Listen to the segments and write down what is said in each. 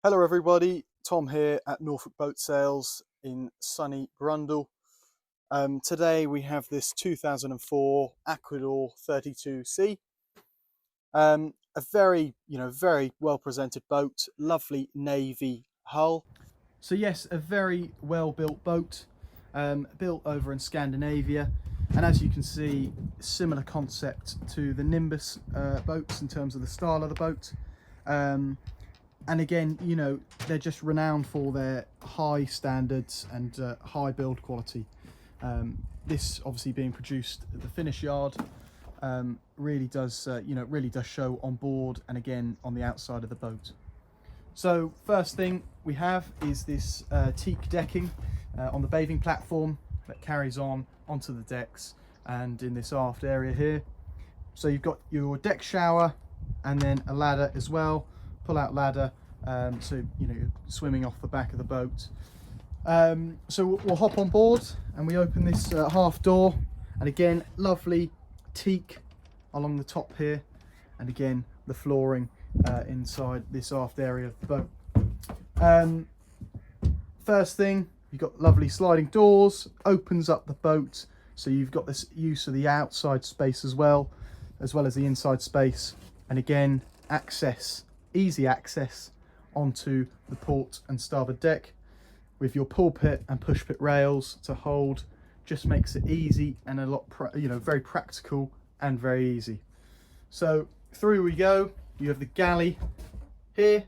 Hello everybody, Tom here at Norfolk Boat Sales in sunny Brundall. Today we have this 2004 Aquador 32C. A very well presented boat, lovely navy hull. So yes, a very well built boat, built over in Scandinavia. And as you can see, similar concept to the Nimbus boats in terms of the style of the boat. And again, they're just renowned for their high standards and high build quality. This obviously being produced at the Finnish yard really does show on board and again on the outside of the boat. So first thing we have is this teak decking on the bathing platform that carries on onto the decks and in this aft area here. So you've got your deck shower and then a ladder as well. Pull out ladder, so you're swimming off the back of the boat. So we'll hop on board and we open this half door, and again lovely teak along the top here, and again the flooring inside this aft area of the boat. First thing, you've got lovely sliding doors, opens up the boat, so you've got this use of the outside space as well as the inside space, and again easy access onto the port and starboard deck with your pulpit and push pit rails to hold. Just makes it easy and a lot very practical and very easy. So through we go. You have the galley here,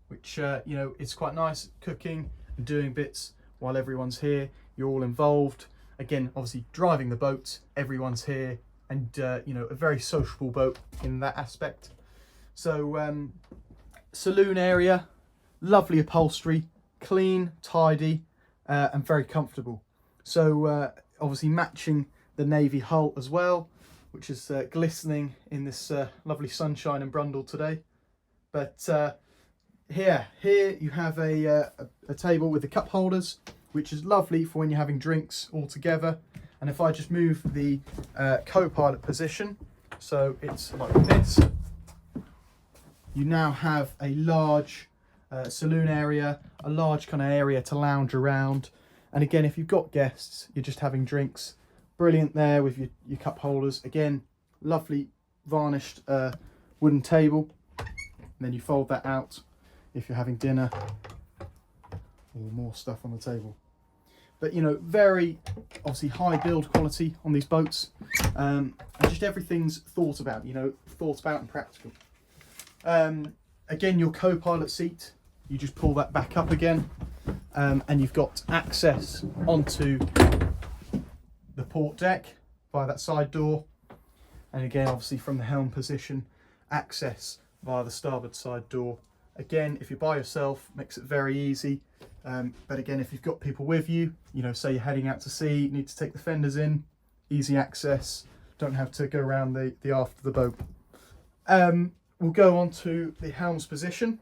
which it's quite nice, cooking and doing bits while everyone's here. You're all involved, again obviously driving the boat, everyone's here, and a very sociable boat in that aspect. So saloon area, lovely upholstery, clean, tidy, and very comfortable. So obviously matching the navy hull as well, which is glistening in this lovely sunshine in Brundall today. But here you have a table with the cup holders, which is lovely for when you're having drinks all together. And if I just move the co-pilot position, so it's like this, you now have a large saloon area, a large kind of area to lounge around. And again, if you've got guests, you're just having drinks, brilliant there with your cup holders. Again, lovely varnished wooden table. And then you fold that out if you're having dinner or more stuff on the table. But very obviously high build quality on these boats, and just everything's thought about and practical. Again, your co-pilot seat, you just pull that back up again, and you've got access onto the port deck via that side door, and again obviously from the helm position, access via the starboard side door. Again, if you're by yourself, makes it very easy, but again if you've got people with you, say you're heading out to sea, need to take the fenders in, easy access, don't have to go around the aft of the boat. We'll go on to the helm's position.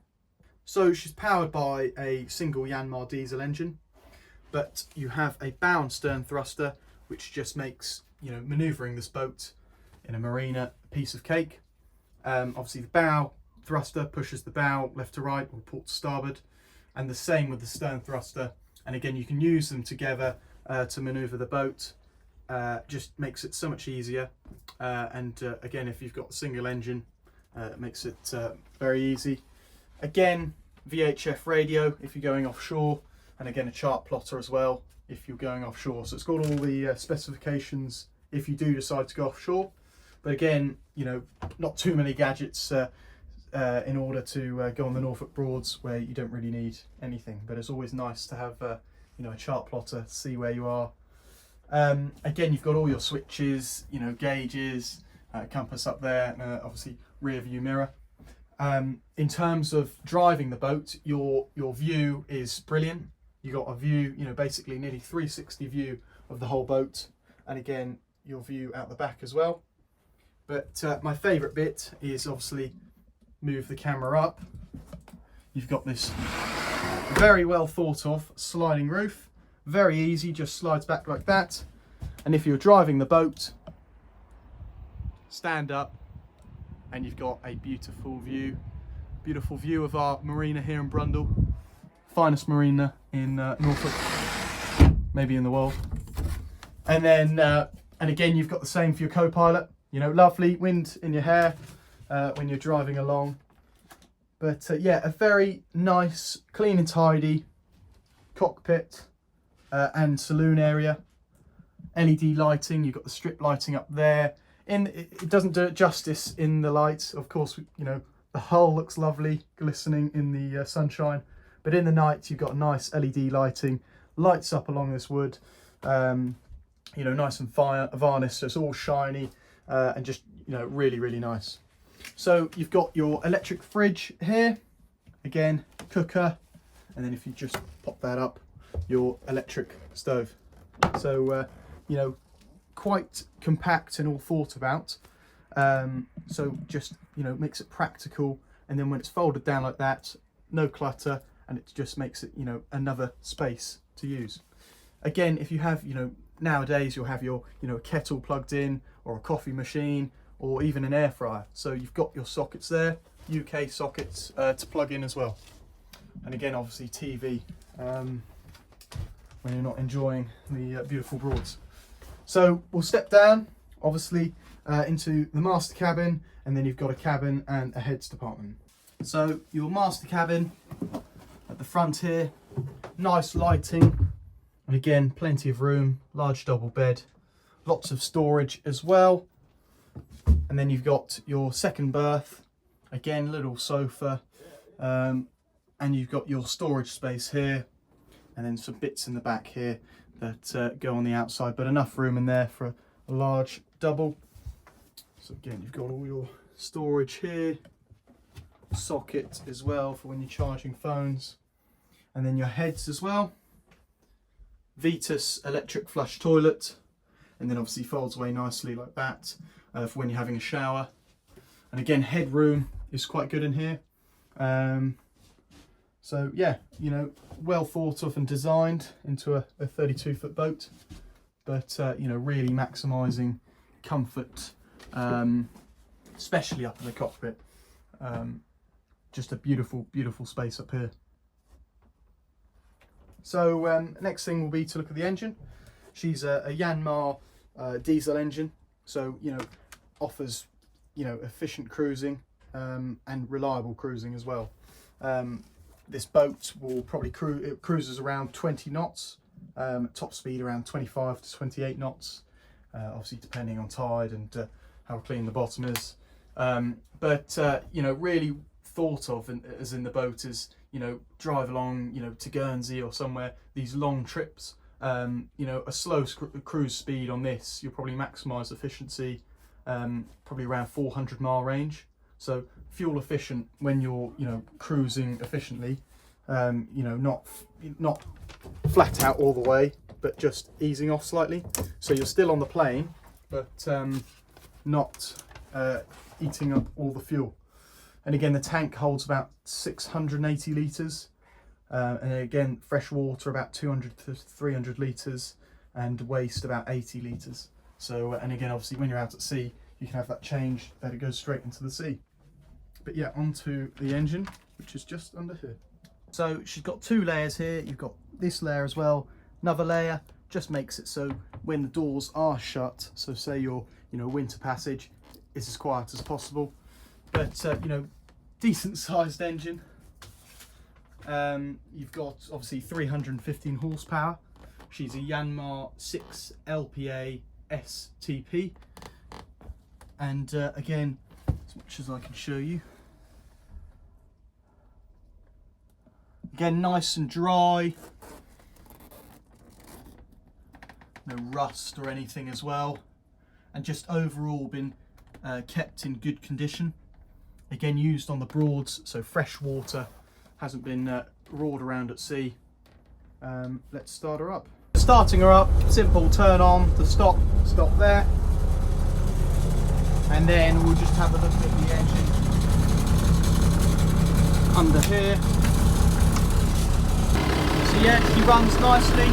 So she's powered by a single Yanmar diesel engine, but you have a bow and stern thruster, which just makes manoeuvring this boat in a marina a piece of cake. Obviously the bow thruster pushes the bow left to right or port to starboard, and the same with the stern thruster. And again, you can use them together to manoeuvre the boat. Just makes it so much easier. Again, if you've got a single engine, it makes it very easy. Again, VHF radio if you're going offshore, and again a chart plotter as well if you're going offshore. So it's got all the specifications if you do decide to go offshore. But again, not too many gadgets in order to go on the Norfolk Broads where you don't really need anything. But it's always nice to have a chart plotter to see where you are. Again, you've got all your switches, gauges, compass up there, and obviously rear view mirror. In terms of driving the boat, your view is brilliant. You got a view, basically nearly 360 view of the whole boat, and again your view out the back as well. But my favourite bit is obviously move the camera up. You've got this very well thought of sliding roof, very easy, just slides back like that. And if you're driving the boat, stand up and you've got a beautiful view Beautiful view of our marina here in Brundall. Finest marina in Norfolk, maybe in the world. And then, and again, you've got the same for your co-pilot. You know, lovely wind in your hair when you're driving along. But yeah, a very nice, clean and tidy cockpit and saloon area. LED lighting, you've got the strip lighting up there. It doesn't do it justice in the lights. Of course, you know, the hull looks lovely, glistening in the sunshine. But in the night, you've got nice LED lighting, lights up along this wood. You know, nice and varnished, so it's all shiny and just, you know, really, really nice. So you've got your electric fridge here, again, cooker, and then if you just pop that up, your electric stove. So, you know, quite compact and all thought about. So just, you know, makes it practical. And then when it's folded down like that, no clutter, and it just makes it, you know, another space to use. Again, if you have, you know, nowadays you'll have your, you know, a kettle plugged in, or a coffee machine, or even an air fryer. So you've got your sockets there, UK sockets to plug in as well. And again, obviously TV when you're not enjoying the beautiful Broads. So we'll step down, obviously, into the master cabin, and then you've got a cabin and a heads department. So your master cabin at the front here, nice lighting, and again, plenty of room, large double bed, lots of storage as well. And then you've got your second berth, again, little sofa, and you've got your storage space here, and then some bits in the back here that go on the outside, but enough room in there for a large double. So again, you've got all your storage here, socket as well for when you're charging phones, and then your heads as well. Vetus electric flush toilet, and then obviously folds away nicely like that for when you're having a shower. And again, headroom is quite good in here. So yeah, you know, well thought of and designed into a 32-foot boat, but you know, really maximising comfort, especially up in the cockpit. Just a beautiful, beautiful space up here. So next thing will be to look at the engine. She's a Yanmar diesel engine, so, you know, offers, you know, efficient cruising and reliable cruising as well. This boat will probably it cruises around 20 knots, top speed around 25 to 28 knots, obviously depending on tide and how clean the bottom is. But you know, really thought of as in the boat is, you know, drive along, you know, to Guernsey or somewhere, these long trips. You know, a slow cruise speed on this, you'll probably maximise efficiency, probably around 400-mile range. So fuel efficient when you're, you know, cruising efficiently. You know, not flat out all the way, but just easing off slightly. So you're still on the plane, but not eating up all the fuel. And again, the tank holds about 680 litres. And again, fresh water about 200 to 300 litres, and waste about 80 litres. So, and again, obviously when you're out at sea, you can have that change that it goes straight into the sea. But yeah, onto the engine, which is just under here. So she's got two layers here. You've got this layer as well, another layer, just makes it so when the doors are shut, so say you're, you know, winter passage, it's as quiet as possible. But you know, decent sized engine. You've got obviously 315 horsepower. She's a Yanmar 6 LPA STP, and again, as much as I can show you, again, nice and dry, no rust or anything as well, and just overall been kept in good condition. Again, used on the Broads, so fresh water, hasn't been roared around at sea. Let's start her up. Starting her up, simple, turn on the stop there, and then we'll just have a look at the engine under here. So yeah, she runs nicely.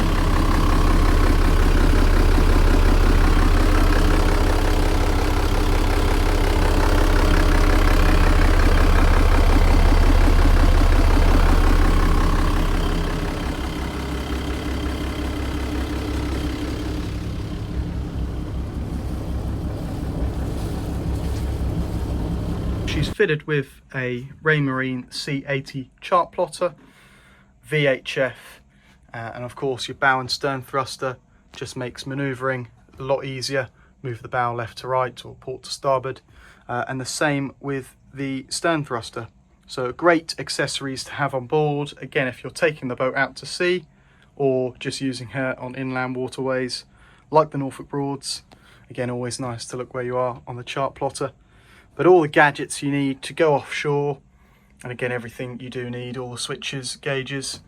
she's fitted with a Raymarine C80 Chartplotter, VHF, and of course your bow and stern thruster just makes manoeuvring a lot easier. Move the bow left to right or port to starboard, and the same with the stern thruster. So great accessories to have on board, again, if you're taking the boat out to sea or just using her on inland waterways like the Norfolk Broads. Again, always nice to look where you are on the Chartplotter. But all the gadgets you need to go offshore, and again, everything you do need, all the switches, gauges,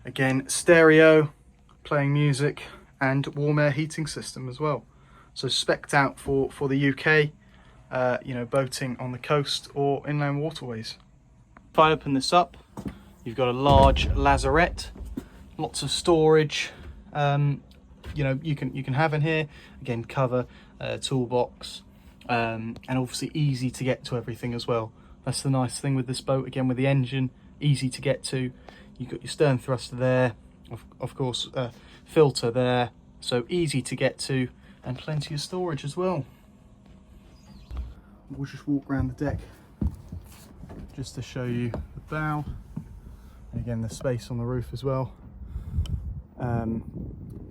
again, stereo, playing music, and warm air heating system as well. So spec'd out for the UK, you know, boating on the coast or inland waterways. If I open this up, you've got a large lazarette, lots of storage, you know, you can have in here. Again, cover, toolbox, and obviously easy to get to everything as well. That's the nice thing with this boat, again, with the engine, easy to get to. You've got your stern thruster there, of course, filter there, so easy to get to, and plenty of storage as well. We'll just walk around the deck just to show you the bow, and again the space on the roof as well. Kind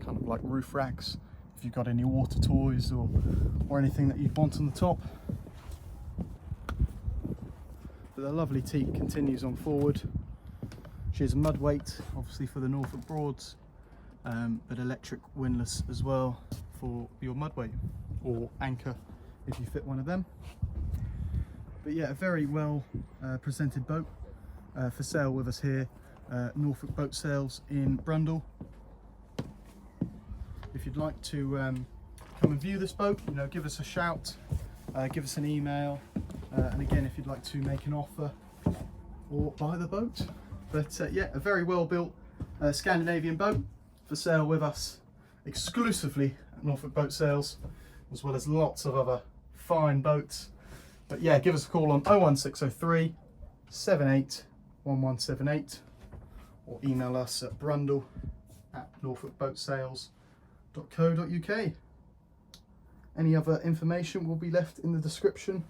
of like roof racks if you've got any water toys or anything that you'd want on the top. But the lovely teak continues on forward. She has a mud weight, obviously for the Norfolk Broads, but electric windlass as well for your mud weight or anchor if you fit one of them. But yeah, a very well presented boat for sale with us here, Norfolk Boat Sales in Brundall. If you'd like to come and view this boat, you know, give us a shout, give us an email, and again, if you'd like to make an offer or buy the boat. But yeah, a very well built Scandinavian boat for sale with us exclusively at Norfolk Boat Sales, as well as lots of other fine boats. But yeah, give us a call on 01603 781178 or email us at brundle@norfolkboatsales.co.uk. Any other information will be left in the description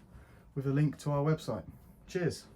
with a link to our website. Cheers.